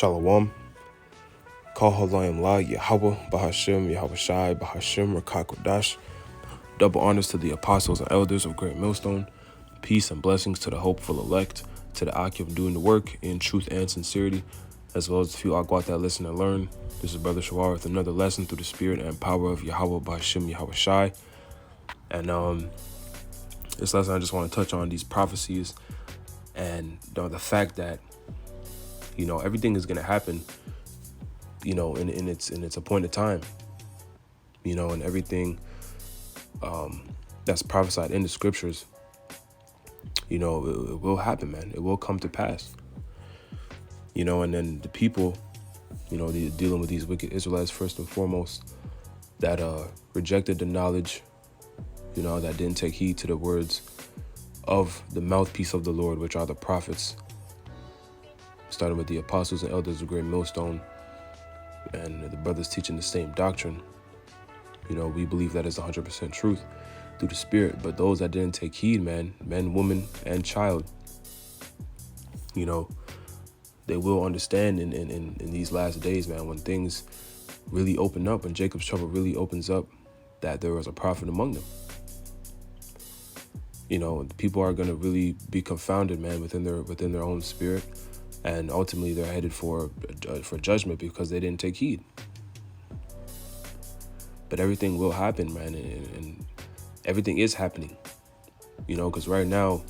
Shalom. Call Halayim La, Yahweh, Bahashem, Yahweh Shai, Bahashem, Rakakodash. Double honors to the apostles and elders of Great Millstone. Peace and blessings to the hopeful elect, to the Akim doing the work in truth and sincerity, as well as the few Agwat that listen and learn. This is Brother Shawar with another lesson through the spirit and power of Yahweh, Bahashem, Yahweh Shai. And this lesson I just want to touch on these prophecies and the fact that, everything is going to happen, in its appointed time, and everything that's prophesied in the scriptures, it will happen, man. It will come to pass, and then the people, dealing with these wicked Israelites first and foremost, that rejected the knowledge, that didn't take heed to the words of the mouthpiece of the Lord, which are the prophets, starting with the apostles and elders of Great Millstone, and the brothers teaching the same doctrine. We believe that is 100% truth through the spirit. But those that didn't take heed, man, woman, and child, they will understand in these last days, man, when things really open up, when Jacob's trouble really opens up, that there was a prophet among them. The people are going to really be confounded, man, within their own spirit. And ultimately, they're headed for judgment because they didn't take heed. But everything will happen, man, and everything is happening. Because right now,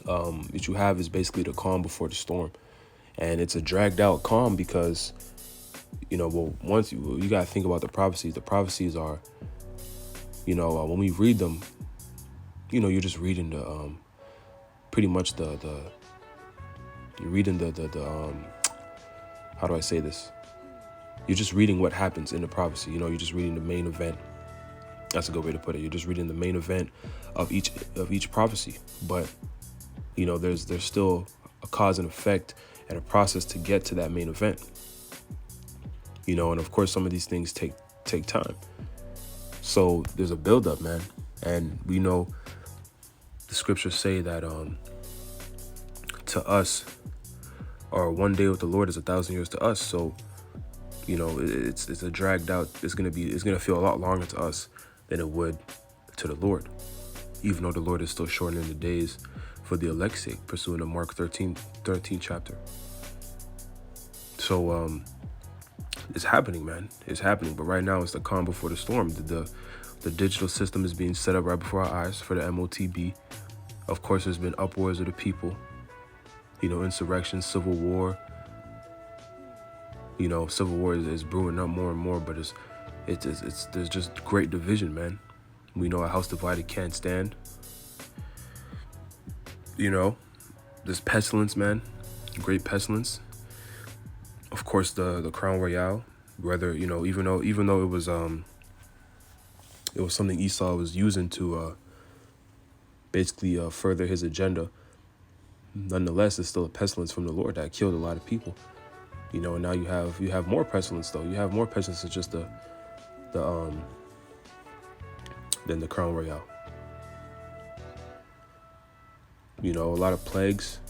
what you have is basically the calm before the storm, and it's a dragged out calm because, once you gotta think about the prophecies. The prophecies are, when we read them, you're just reading the pretty much you're reading the how do I say this? You're just reading what happens in the prophecy. You're just reading the main event. That's a good way to put it. You're just reading the main event of each prophecy. But, there's still a cause and effect and a process to get to that main event. And of course, some of these things take time. So there's a buildup, man. And we know the scriptures say that to us, or one day with the Lord is 1,000 years to us. So, it's a dragged out. It's gonna feel a lot longer to us than it would to the Lord, even though the Lord is still shortening the days for the elect's sake, pursuing the Mark 13 chapter. So, it's happening, man. It's happening. But right now, it's the calm before the storm. The digital system is being set up right before our eyes for the MOTB. Of course, there's been upwards of the people. Insurrection, civil war. Civil war is brewing up more and more, but there's just great division, man. We know a house divided can't stand. There's pestilence, man, great pestilence. Of course, the Crown Royale, whether even though it was something Esau was using to basically further his agenda. Nonetheless, it's still a pestilence from the Lord that killed a lot of people. And now you have more pestilence, though. You have more pestilence than just than the Crown Royale. A lot of plagues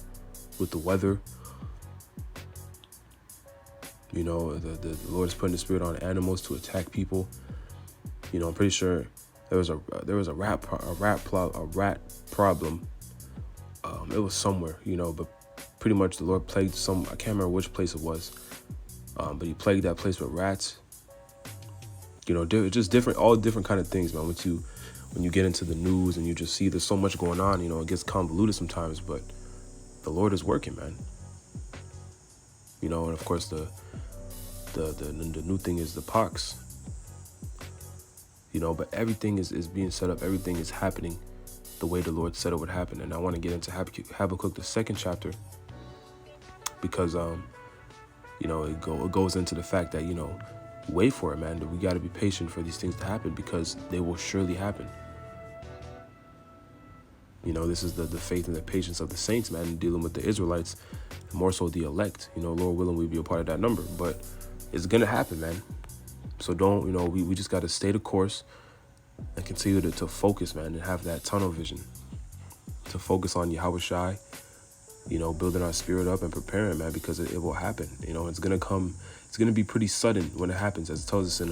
with the weather. The Lord is putting the spirit on animals to attack people. I'm pretty sure there was a rat problem. It was somewhere, but pretty much the Lord plagued I can't remember which place it was, but he plagued that place with rats. Just all different kind of things, man. When you get into the news and you just see there's so much going on, it gets convoluted sometimes, but the Lord is working, man. And of course the new thing is the pox. But everything is being set up. Everything is happening the way the Lord said it would happen. And I want to get into Habakkuk, the 2nd chapter, because, it goes into the fact that, wait for it, man. We got to be patient for these things to happen because they will surely happen. This is the faith and the patience of the saints, man, dealing with the Israelites, more so the elect. Lord willing, we'll be a part of that number. But it's going to happen, man. So don't, we just got to stay the course and continue to focus, man, and have that tunnel vision, to focus on Yahweh Shai, building our spirit up and preparing, man, because it will happen. It's going to come. It's going to be pretty sudden when it happens, as it tells us in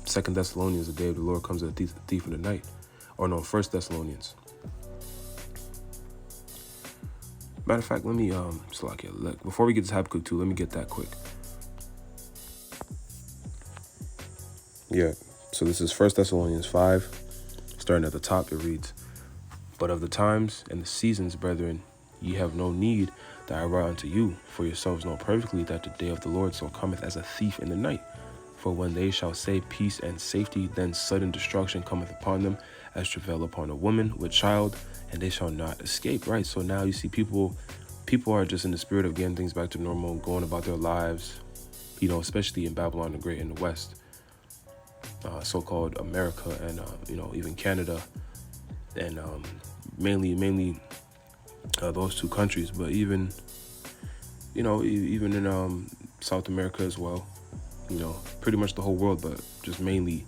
2 Thessalonians, the day of the Lord comes as a thief in the night. Or no, 1 Thessalonians. Matter of fact, let me, before we get to Habakkuk 2, let me get that quick. Yeah, so this is 1 Thessalonians 5, starting at the top, it reads, "But of the times and the seasons, brethren, ye have no need that I write unto you, for yourselves know perfectly that the day of the Lord so cometh as a thief in the night. For when they shall say peace and safety, then sudden destruction cometh upon them, as travail upon a woman with child, and they shall not escape." Right, so now you see people are just in the spirit of getting things back to normal, going about their lives, especially in Babylon the Great in the West. So-called America and even Canada, and mainly those two countries, but even even in South America as well, pretty much the whole world, but just mainly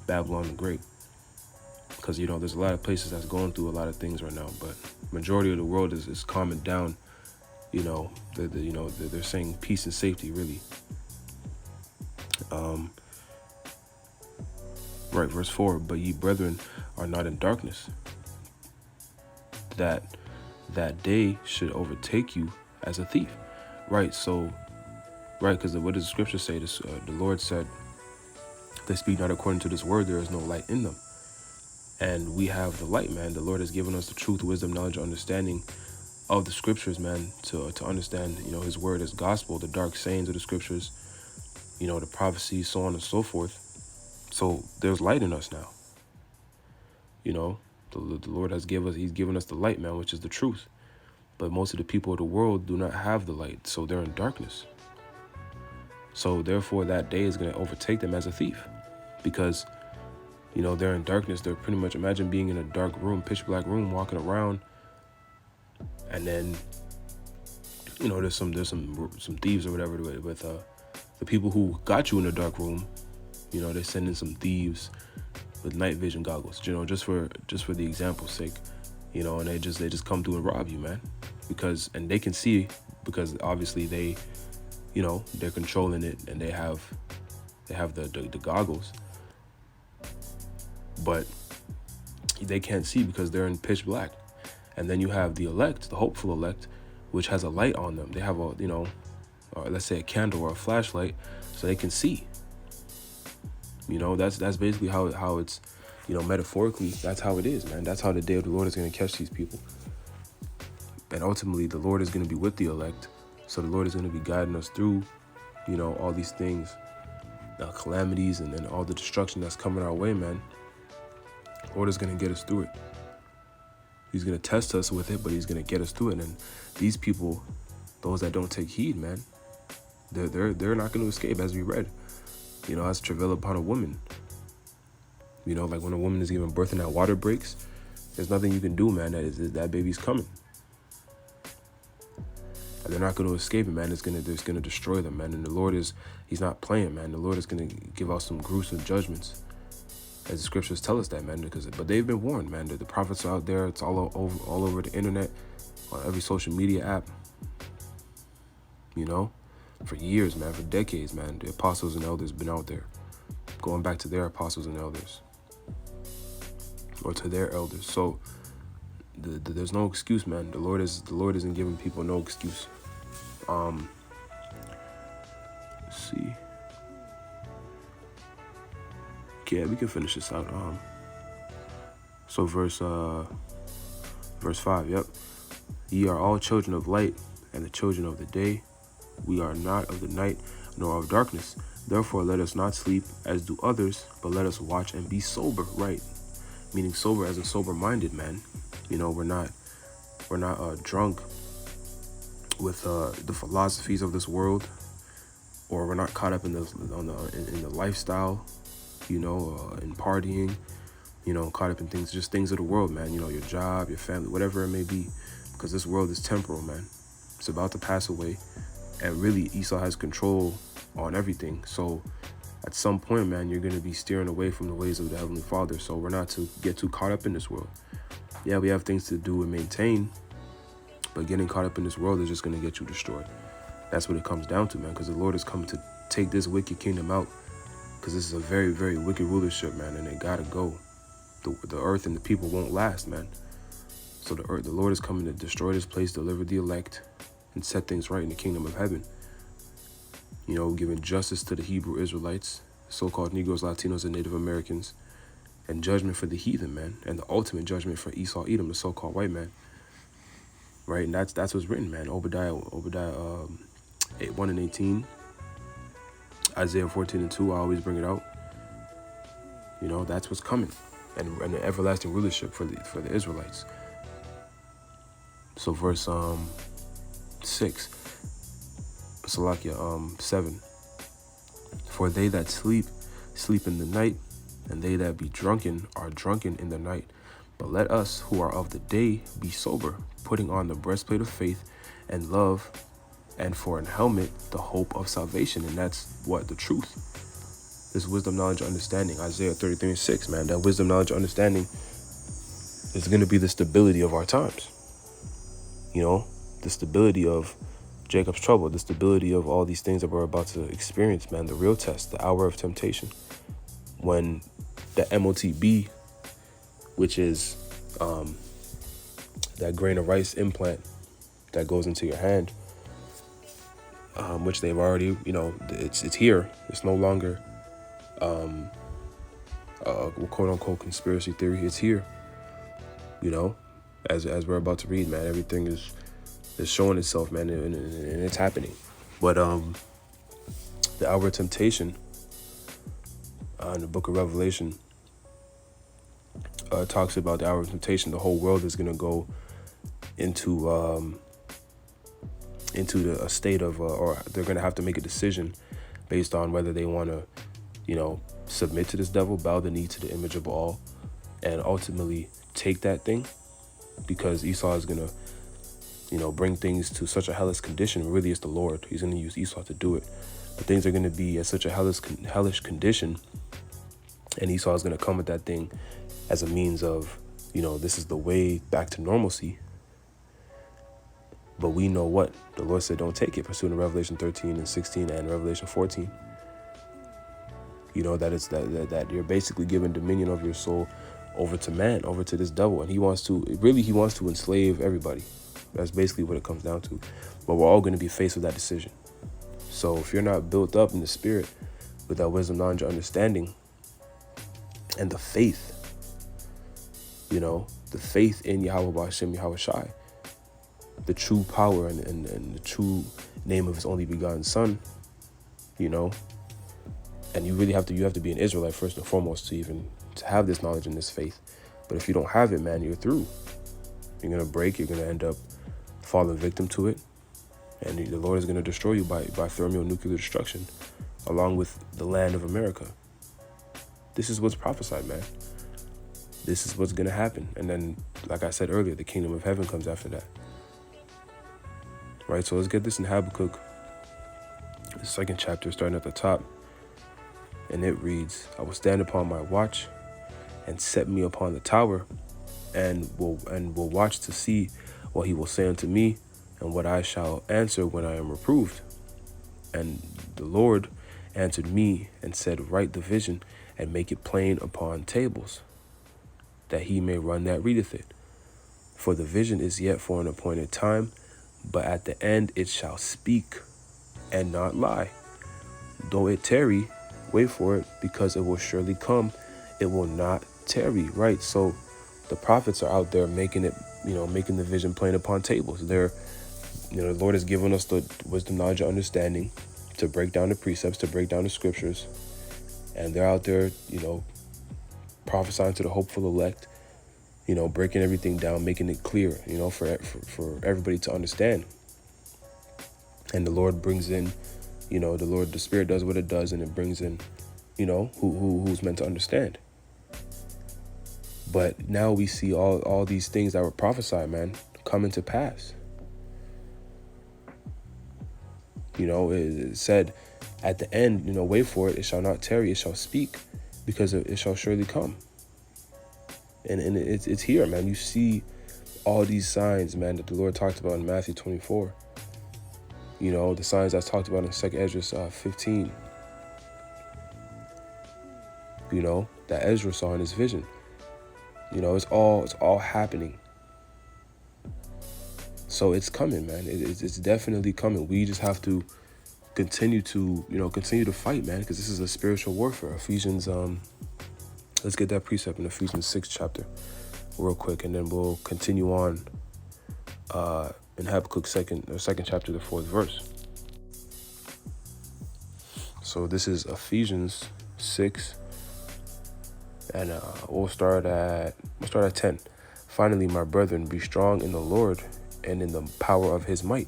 Babylon the Great, because there's a lot of places that's going through a lot of things right now, but majority of the world is calming down. They're saying peace and safety, really. Right, verse 4, "But ye, brethren, are not in darkness, that day should overtake you as a thief." Right, so, because what does the scripture say? This, the Lord said, "If they speak not according to this word, there is no light in them." And we have the light, man. The Lord has given us the truth, wisdom, knowledge, understanding of the scriptures, man, to understand, his word as gospel, the dark sayings of the scriptures, the prophecies, so on and so forth. So there's light in us now. The Lord he's given us the light, man, which is the truth. But most of the people of the world do not have the light, so they're in darkness. So therefore that day is going to overtake them as a thief, because, they're in darkness. They're pretty much, imagine being in a dark room, pitch black room, walking around, and then, there's some thieves or whatever with the people who got you in a dark room. They send in some thieves with night vision goggles, just for the example's sake, and they just come through and rob you, man, and they can see, because obviously they're controlling it, and they have the goggles, but they can't see because they're in pitch black. And then you have the elect, the hopeful elect, which has a light on them. They have or let's say a candle or a flashlight, so they can see. That's basically how it's, metaphorically, that's how it is, man. That's how the day of the Lord is going to catch these people. And ultimately, the Lord is going to be with the elect. So the Lord is going to be guiding us through, all these things, calamities, and then all the destruction that's coming our way, man. The Lord is going to get us through it. He's going to test us with it, but he's going to get us through it. And these people, those that don't take heed, man, they're not going to escape, as we read. As travail upon a woman. Like when a woman is giving birth and that water breaks, there's nothing you can do, man. That baby's coming. And they're not going to escape it, man. It's going to destroy them, man. And the Lord he's not playing, man. The Lord is going to give out some gruesome judgments, as the scriptures tell us that, man. But they've been warned, man. The prophets are out there. It's all over the internet, on every social media app. For years, man, for decades, man. The apostles and elders been out there, going back to their apostles and elders, or to their elders. So there's no excuse, man. The Lord isn't giving people no excuse. Let's see. Yeah, we can finish this out. So verse 5. Yep. "Ye are all children of light, and the children of the day. We are not of the night, nor of darkness. Therefore let us not sleep as do others, but let us watch and be sober." Right, meaning sober as in sober-minded, man. We're not drunk with the philosophies of this world, or we're not caught up in the lifestyle, in partying, caught up in things of the world, man. Your job, your family, whatever it may be, because this world is temporal, man. It's about to pass away. And really, Esau has control on everything. So at some point, man, you're going to be steering away from the ways of the Heavenly Father. So we're not to get too caught up in this world. Yeah, we have things to do and maintain, But getting caught up in this world is just going to get you destroyed. That's what it comes down to, man, because the Lord has come to take this wicked kingdom out, because this is a very, very wicked rulership, man, and they got to go. The earth and the people won't last, man. So the Lord is coming to destroy this place, deliver the elect, and set things right in the kingdom of heaven. You know, giving justice to the Hebrew Israelites, so-called Negros, Latinos, and Native Americans, and judgment for the heathen, man, and the ultimate judgment for Esau, Edom, the so-called white man. Right, and that's what's written, man. Obadiah 1:18, Isaiah 14:2. I always bring it out. You know, that's what's coming, and the everlasting rulership for the Israelites. So verse 6, Salakia 7. For they that sleep in the night, and they that be drunken are drunken in the night. But let us who are of the day be sober, putting on the breastplate of faith and love, and for an helmet the hope of salvation. And that's what? The truth. This wisdom, knowledge, understanding. Isaiah 33:6, man. That wisdom, knowledge, understanding is going to be the stability of our times. You know, the stability of Jacob's trouble, the stability of all these things that we're about to experience, man. The real test, the hour of temptation, when the MOTB, which is that grain of rice implant that goes into your hand, which they've already, you know, it's here. It's no longer quote unquote conspiracy theory. It's here. You know, as we're about to read, man, everything is showing itself, man, and it's happening. But the hour of temptation in the book of Revelation talks about the hour of temptation. The whole world is going to go into a state of, or they're going to have to make a decision based on whether they want to, you know, submit to this devil, bow the knee to the image of Baal, and ultimately take that thing, because Esau is going to, you know, bring things to such a hellish condition. Really, it's the Lord. He's going to use Esau to do it. But things are going to be at such a hellish condition, and Esau is going to come with that thing as a means of, you know, this is the way back to normalcy. But we know what the Lord said, don't take it, pursuant to Revelation 13:16 and Revelation 14. You know, that it's that you're basically giving dominion of your soul over to man, over to this devil, and he wants to enslave everybody. That's basically what it comes down to. But we're all going to be faced with that decision. So if you're not built up in the spirit with that wisdom, knowledge, understanding, and the faith, you know, the faith in Yahweh B'Hashem Yahweh Shai, the true power and the true name of his only begotten son, you know, and you have to be an Israelite first and foremost to have this knowledge and this faith. But if you don't have it, man, you're through. You're going to break. You're going to end up falling victim to it. And the Lord is going to destroy you by thermonuclear destruction, along with the land of America. This is what's prophesied, man. This is what's going to happen. And then, like I said earlier, the kingdom of heaven comes after that. Right, so let's get this in Habakkuk, the second chapter, starting at the top. And it reads, I will stand upon my watch and set me upon the tower, and will watch to see what he will say unto me, and what I shall answer when I am reproved. And the Lord answered me and said, write the vision and make it plain upon tables, that he may run that readeth it. For the vision is yet for an appointed time, but at the end it shall speak and not lie. Though it tarry, wait for it, because it will surely come. It will not tarry, right? So the prophets are out there making the vision plain upon tables. They're, the Lord has given us the wisdom, knowledge, and understanding to break down the precepts, to break down the scriptures. And they're out there, prophesying to the hopeful elect, breaking everything down, making it clear, for everybody to understand. And the Lord brings in, the Spirit does what it does, and it brings in, who's meant to understand. But now we see all these things that were prophesied, man, coming to pass. It said at the end, wait for it, it shall not tarry, it shall speak, because it shall surely come. And it's here, man. You see all these signs, man, that the Lord talked about in Matthew 24. You know, the signs that's talked about in 2 Ezra 15. You know, that Ezra saw in his vision. You know, it's all happening. So it's coming, man. It's definitely coming. We just have to continue to fight, man, because this is a spiritual warfare. Ephesians, let's get that precept in Ephesians 6 chapter real quick, and then we'll continue on in Habakkuk second chapter, the 4th verse. So this is Ephesians 6, and we'll start at 10. Finally, my brethren, be strong in the Lord and in the power of his might.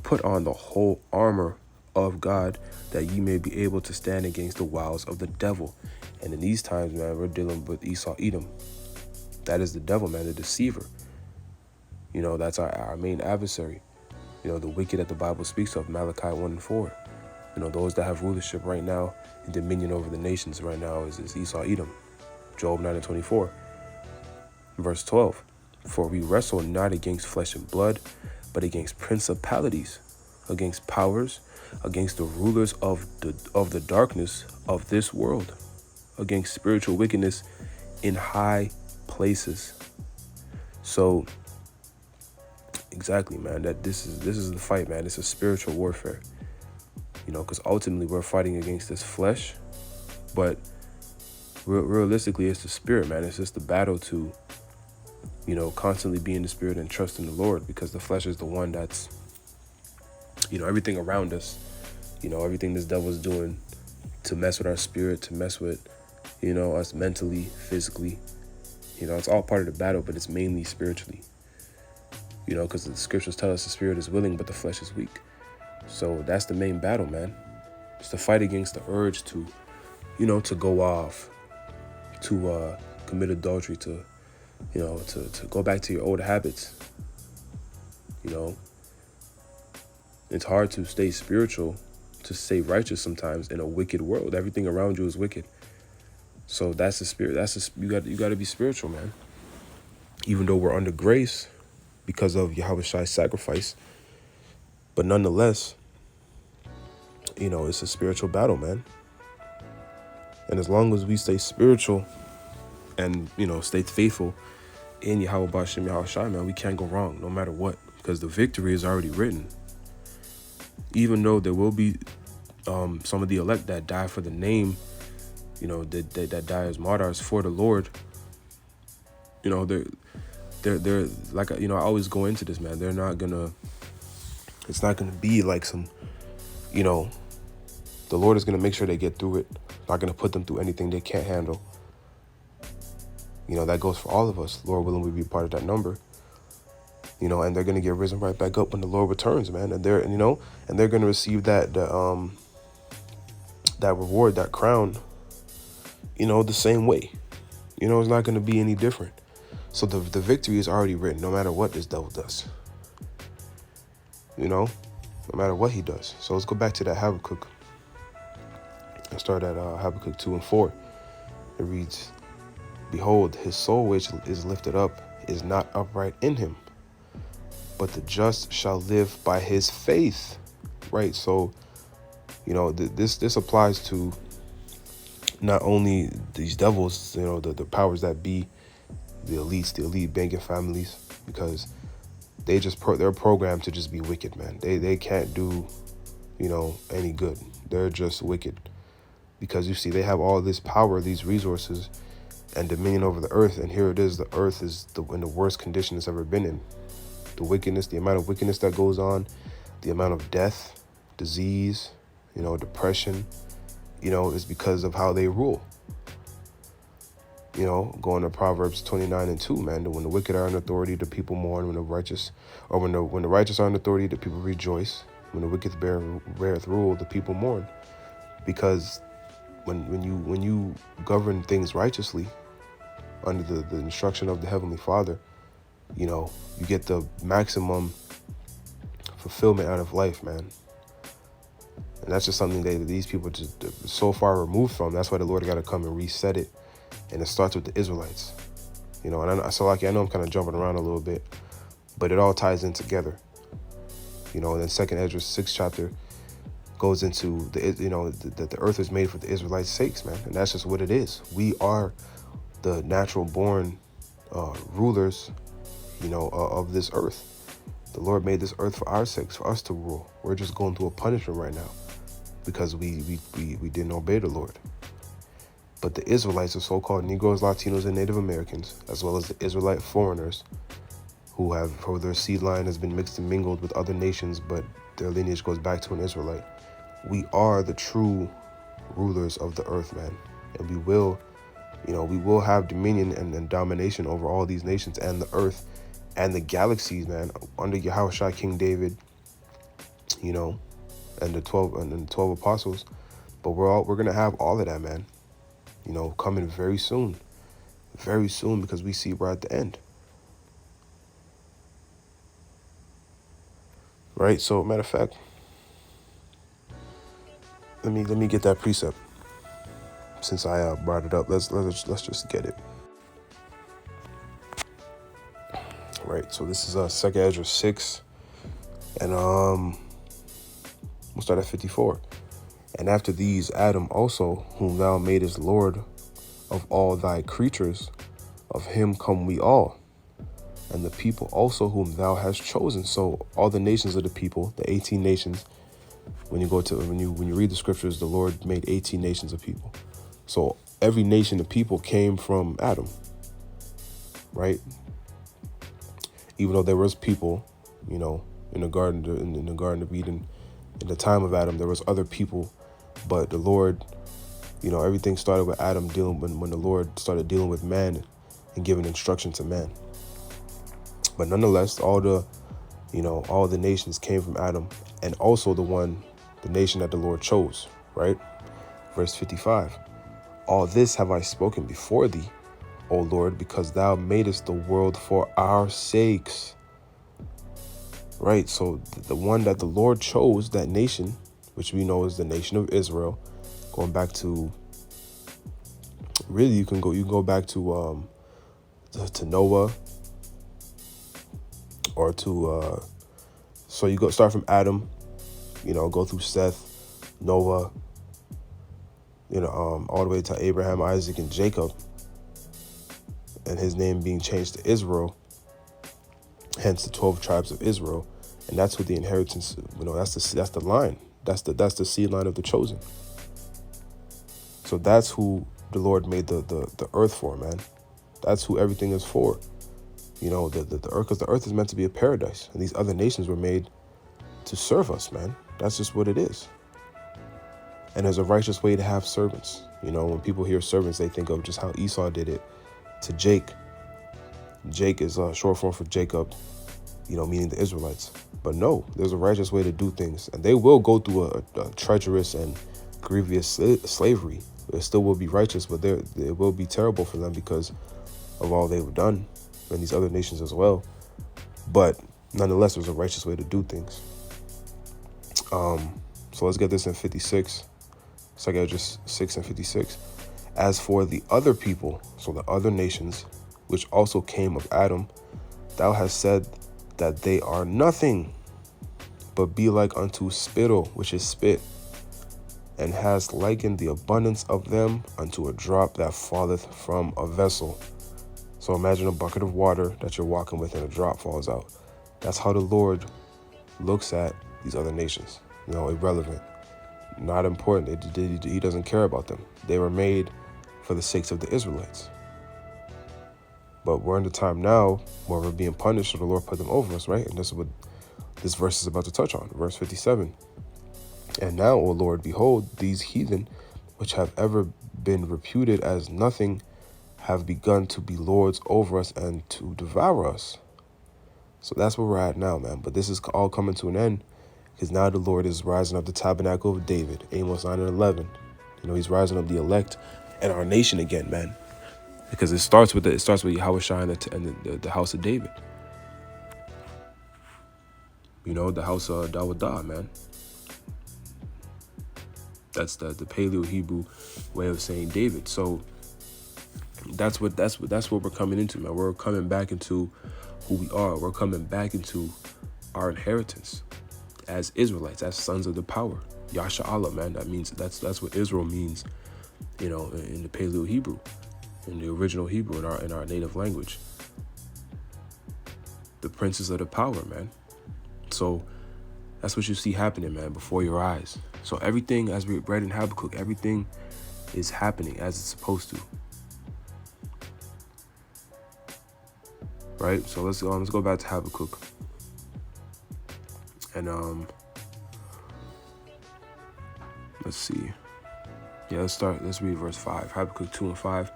Put on the whole armor of God, that ye may be able to stand against the wiles of the devil. And in these times, man, we're dealing with Esau, Edom. That is the devil, man, the deceiver. You know, that's our main adversary. You know, the wicked that the Bible speaks of, Malachi 1 and 4. You know, those that have rulership right now and dominion over the nations right now is Esau, Edom. Job 9 and 24. Verse 12. For we wrestle not against flesh and blood, but against principalities, against powers, against the rulers of the darkness of this world, against spiritual wickedness in high places. So exactly, man, that this is the fight, man. It's a spiritual warfare, you know, because ultimately we're fighting against this flesh, but realistically it's the spirit, man. It's just the battle to, you know, constantly be in the spirit and trust in the Lord, because the flesh is the one that's, you know, everything around us, you know, everything this devil's doing to mess with our spirit, to mess with, you know, us mentally, physically, you know, it's all part of the battle, but it's mainly spiritually, you know, because the scriptures tell us the spirit is willing, but the flesh is weak. So that's the main battle, man. It's to fight against the urge to, you know, to go off, to commit adultery, to, you know, to go back to your old habits. You know, it's hard to stay spiritual, to stay righteous sometimes in a wicked world. Everything around you is wicked. So that's the spirit. You got to be spiritual, man. Even though we're under grace because of Yahweh's sacrifice, but nonetheless, you know, it's a spiritual battle, man. And as long as we stay spiritual and, you know, stay faithful in Yahweh Bashem Yahushai, man, we can't go wrong no matter what, because the victory is already written. Even though there will be some of the elect that die for the name, you know, that die as martyrs for the Lord, you know, they're like, you know, I always go into this, man. It's not gonna be like some, you know, the Lord is gonna make sure they get through it. Not gonna put them through anything they can't handle. You know, that goes for all of us. Lord willing, we be part of that number. You know, and they're gonna get risen right back up when the Lord returns, man. And they're gonna receive that reward, that crown, you know, the same way. You know, it's not gonna be any different. So the victory is already written, no matter what this devil does. You know, no matter what he does. So let's go back to that Habakkuk. Let's start at Habakkuk 2 and 4. It reads, behold, his soul which is lifted up is not upright in him, but the just shall live by his faith. Right? So, you know, this applies to not only these devils, you know, the powers that be, the elites, the elite banking families, because they're programmed to just be wicked, man. They can't do, you know, any good. They're just wicked, because you see, they have all this power, these resources, and dominion over the earth. And here it is, the earth is in the worst condition it's ever been in. The wickedness, the amount of wickedness that goes on, the amount of death, disease, you know, depression, you know, is because of how they rule. You know, going to Proverbs 29 and 2, man. When the wicked are in authority, the people mourn. When the righteous are in authority, the people rejoice. When the wicked beareth rule, the people mourn. Because when you govern things righteously under the instruction of the Heavenly Father, you know, you get the maximum fulfillment out of life, man. And that's just something that these people just so far removed from. That's why the Lord got to come and reset it. And it starts with the Israelites. You know, and I know I'm kind of jumping around a little bit, But it all ties in together. You know, and then 2nd Ezra 6 chapter goes into the earth is made for the Israelites' sakes, man. And that's just what it is. We are the natural born rulers, of this earth. The Lord made this earth for our sakes, for us to rule. We're just going through a punishment right now because we didn't obey the Lord. But the Israelites, the so-called Negros, Latinos, and Native Americans, as well as the Israelite foreigners who their seed line has been mixed and mingled with other nations, but their lineage goes back to an Israelite. We are the true rulers of the earth, man. And we will have dominion and domination over all these nations and the earth and the galaxies, man, under Yahushua, King David, and the 12 apostles. But we're gonna have all of that, man. Coming very soon, because we see we're at the end. Right. So, matter of fact, let me get that precept since I brought it up. Let's just get it. Right. So this is 2nd Ezra 6, and we'll start at 54. And after these, Adam also, whom thou madest Lord of all thy creatures, of him come we all, and the people also whom thou hast chosen. So all the nations of the people, the 18 nations. When you read the scriptures, the Lord made 18 nations of people. So every nation of people came from Adam, right? Even though there was people, in the garden of Eden, in the time of Adam, there was other people, but the Lord, everything started with Adam when the Lord started dealing with man and giving instruction to man. But nonetheless, all the nations came from Adam, and also the nation that the Lord chose, right? Verse 55. All this have I spoken before thee, O Lord, because thou madest the world for our sakes. Right, so the one that the Lord chose, that nation, which we know is the nation of Israel, going back to, really you can go back to Noah, or to so you start from Adam, go through Seth, Noah, all the way to Abraham, Isaac, and Jacob, and his name being changed to Israel, hence the 12 tribes of Israel. And that's what the inheritance, that's the line, that's the seed line of the chosen. So that's who the Lord made the earth for, man. That's who everything is for. The earth, because the earth is meant to be a paradise, and these other nations were made to serve us, man. That's just what it is. And there's a righteous way to have servants. When people hear servants, they think of just how Esau did it to Jake. Jake is a short form for Jacob, meaning the Israelites. But no, there's a righteous way to do things. And they will go through a treacherous and grievous slavery. It still will be righteous, but it will be terrible for them because of all they've done, and these other nations as well. But nonetheless, there's a righteous way to do things. So let's get this in 56. So I got just 6 and 56. As for the other people, so the other nations, which also came of Adam, thou hast said that they are nothing, but be like unto spittle, which is spit, and hast likened the abundance of them unto a drop that falleth from a vessel. So imagine a bucket of water that you're walking with and a drop falls out. That's how the Lord looks at these other nations. Irrelevant, not important. He doesn't care about them. They were made for the sakes of the Israelites. But we're in the time now where we're being punished, so the Lord put them over us, right? And this is what this verse is about to touch on. Verse 57. And now, O Lord, behold, these heathen, which have ever been reputed as nothing, have begun to be lords over us and to devour us. So that's where we're at now, man. But this is all coming to an end, because now the Lord is rising up the tabernacle of David, Amos 9 and 11. He's rising up the elect and our nation again, man. Because it starts with Yahushua and the house of David. The house of Dawadah, man. That's the Paleo Hebrew way of saying David. So that's what we're coming into, man. We're coming back into who we are. We're coming back into our inheritance as Israelites, as sons of the power. Yasharala, man. That means that's what Israel means, you know, in the Paleo Hebrew, in the original Hebrew, in our native language. The princes of the power, man. So that's what you see happening, man, before your eyes. So everything, as we read in Habakkuk, everything is happening as it's supposed to. Right? So let's go back to Habakkuk. And let's see. Yeah, let's read verse 5. Habakkuk 2 and 5.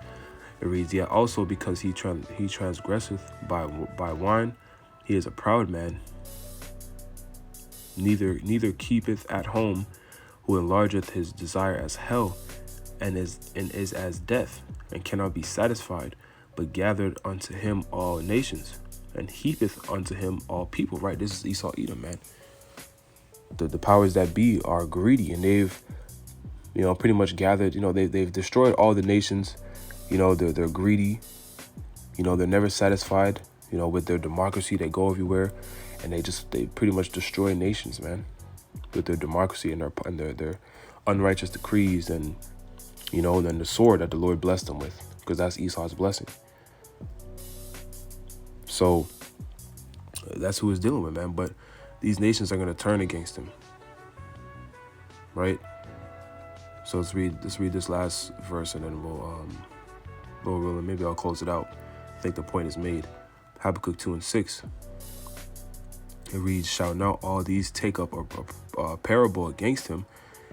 It reads, "Yet also because he transgresseth by wine, he is a proud man, neither keepeth at home, who enlargeth his desire as hell, and is as death, and cannot be satisfied, but gathered unto him all nations, and heapeth unto him all people." Right? This is Esau Edom, man. The powers that be are greedy, and they've, you know, pretty much gathered, you know, they've destroyed all the nations. You know, they're greedy. You know, they're never satisfied. You know, with their democracy, they go everywhere, and they pretty much destroy nations, man, with their democracy and their unrighteous decrees, and, you know, then the sword that the Lord blessed them with, because that's Esau's blessing. So that's who he's dealing with, man. But these nations are going to turn against him, right? So let's read this last verse, and then we'll maybe I'll close it out. I think the point is made. Habakkuk 2 and 6. It reads, "Shall not all these take up a parable against him,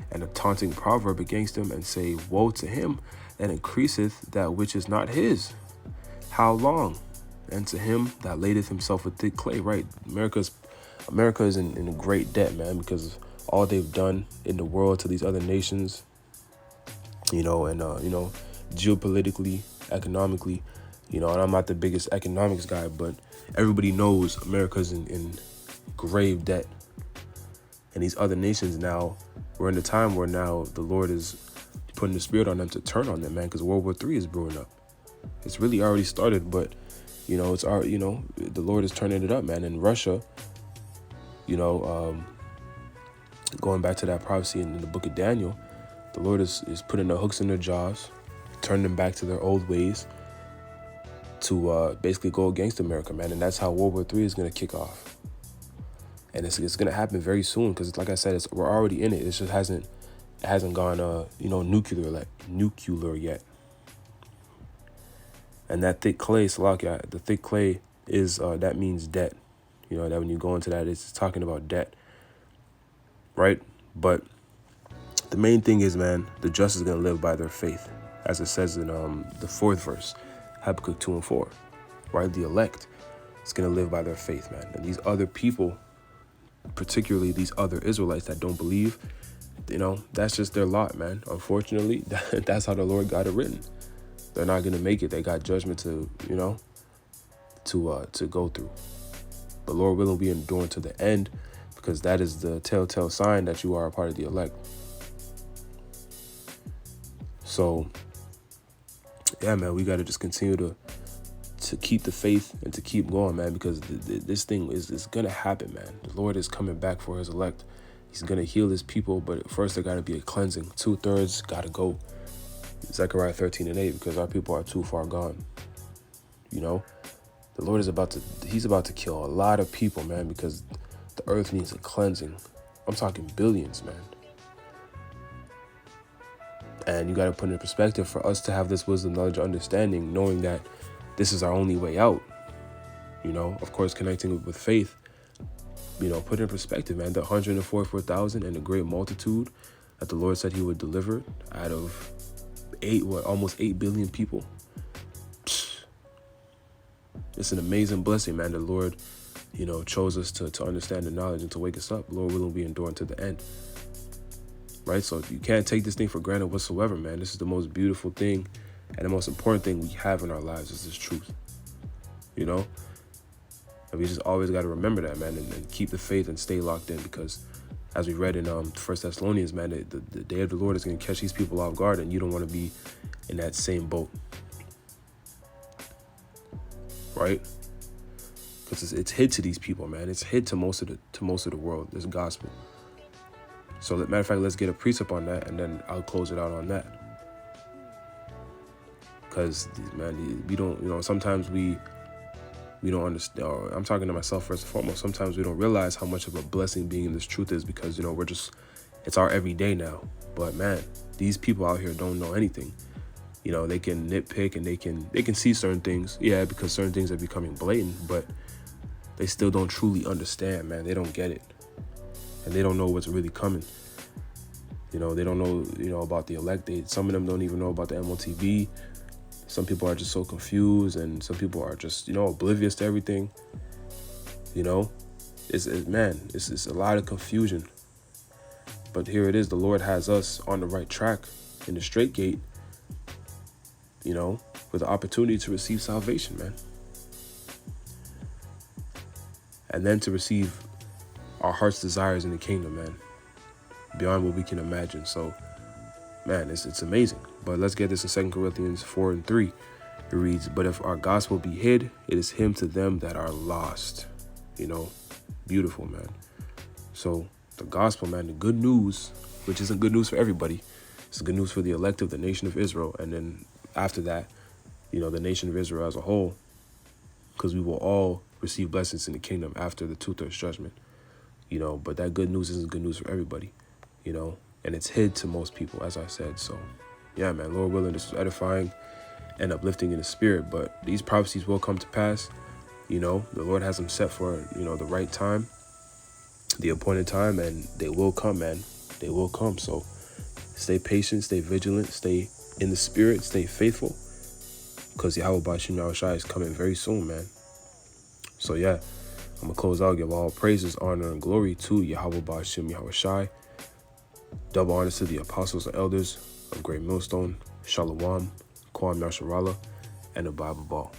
and a taunting proverb against him, and say, Woe to him that increaseth that which is not his? How long? And to him that ladeth himself with thick clay." Right? America is in great debt, man, because all they've done in the world to these other nations, you know, and you know, geopolitically, economically, you know, and I'm not the biggest economics guy, but everybody knows America's in grave debt. And these other nations now, we're in a time where now the Lord is putting the spirit on them to turn on them, man, because World War III is brewing up. It's really already started, but, you know, it's already, you know, the Lord is turning it up, man. And Russia, you know, going back to that prophecy in the book of Daniel, the Lord is putting the hooks in their jaws, turning them back to their old ways, to basically go against America, man. And that's how World War III is going to kick off. And it's going to happen very soon, because, like I said, we're already in it. It just hasn't gone, you know, nuclear yet. And that thick clay, Salakia, the thick clay is, that means debt. You know, that when you go into that, it's talking about debt, right? But the main thing is, man, the just is going to live by their faith, as it says in the 4th verse, Habakkuk 2 and 4, right? The elect is going to live by their faith, man. And these other people, particularly these other Israelites that don't believe, you know, that's just their lot, man. Unfortunately, that's how the Lord got it written. They're not going to make it. They got judgment to, you know, to go through. But Lord willing, be enduring to the end, because that is the telltale sign that you are a part of the elect. So, yeah, man, we got to just continue to keep the faith and to keep going, man, because this thing is going to happen, man. The Lord is coming back for his elect. He's going to heal his people, but first there got to be a cleansing. 2/3 got to go. Zechariah 13 and 8, because our people are too far gone. You know, the Lord is he's about to kill a lot of people, man, because the earth needs a cleansing. I'm talking billions, man. And you got to put it in perspective for us to have this wisdom, knowledge, understanding, knowing that this is our only way out. You know, of course, connecting with faith, you know, put it in perspective, man. The 144,000 and the great multitude that the Lord said he would deliver out of almost 8 billion people. It's an amazing blessing, man. The Lord, you know, chose us to understand the knowledge and to wake us up. Lord willing, we endure to the end. Right? So you can't take this thing for granted whatsoever, man. This is the most beautiful thing and the most important thing we have in our lives is this truth. You know? And we just always got to remember that, man, and keep the faith and stay locked in, because as we read in 1 Thessalonians, man, the day of the Lord is going to catch these people off guard, and you don't want to be in that same boat. Right? because it's hid to these people, man. It's hid to most of the world, this gospel. So matter of fact, let's get a precept on that, and then I'll close it out on that. Because, man, we don't, sometimes we don't understand, or I'm talking to myself first and foremost, sometimes we don't realize how much of a blessing being in this truth is, because, it's our everyday now. But, man, these people out here don't know anything. They can nitpick and they can see certain things, yeah, because certain things are becoming blatant, but they still don't truly understand, man. They don't get it. And they don't know what's really coming. They don't know, about the elect. Some of them don't even know about the MOTB. Some people are just so confused, and some people are just, oblivious to everything. It's a lot of confusion. But here it is. The Lord has us on the right track, in the straight gate, with the opportunity to receive salvation, man. And then to receive our heart's desires in the kingdom, man, beyond what we can imagine. So, man, it's amazing. But let's get this in 2 Corinthians 4:3. It reads, "But if our gospel be hid, it is him to them that are lost." Beautiful, man. So the gospel, man, the good news, which isn't good news for everybody. It's good news for the elect of the nation of Israel. And then after that, the nation of Israel as a whole, because we will all receive blessings in the kingdom after the two-thirds judgment. But that good news isn't good news for everybody, and it's hid to most people, as I said. So, yeah, man, Lord willing, this was edifying and uplifting in the spirit, but these prophecies will come to pass. The Lord has them set for, the right time, the appointed time, and they will come, man. They will come. So stay patient, stay vigilant, stay in the spirit, stay faithful, because Yahweh Bashim Yahushai is coming very soon, man. So, yeah, I'm going to close out, give all praises, honor, and glory to Yahweh Bashim Yahushai. Double honors to the apostles and elders of Great Millstone, Shalom, Kwam Yasharala, and the Bible Ball.